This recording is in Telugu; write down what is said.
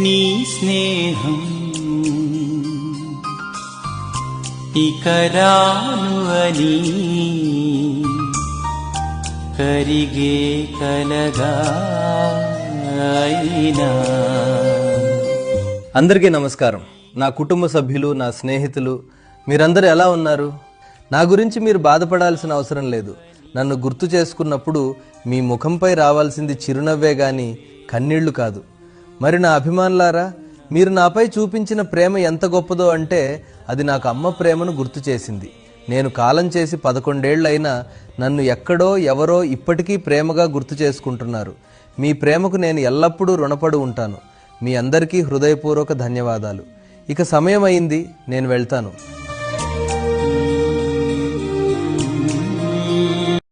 నీ స్నేహం ఇక రాను అని కరిగే కలగా అయినా. అందరికీ నమస్కారం. నా కుటుంబ సభ్యులు, నా స్నేహితులు, మీరందరూ ఎలా ఉన్నారు? నా గురించి మీరు బాధపడాల్సిన అవసరం లేదు. నన్ను గుర్తు చేసుకున్నప్పుడు మీ ముఖంపై రావాల్సింది చిరునవ్వే గాని కన్నీళ్లు కాదు. మరి నా అభిమానులారా, మీరు నాపై చూపించిన ప్రేమ ఎంత గొప్పదో అంటే అది నాకు అమ్మ ప్రేమను గుర్తు చేసింది. నేను కాలం చేసి 11 ఏళ్లైనా నన్ను ఎక్కడో ఎవరో ఇప్పటికీ ప్రేమగా గుర్తు చేసుకుంటున్నారు. మీ ప్రేమకు నేను ఎల్లప్పుడూ రుణపడి ఉంటాను. మీ అందరికీ హృదయపూర్వక ధన్యవాదాలు. ఇక సమయం అయింది, నేను వెళ్తాను.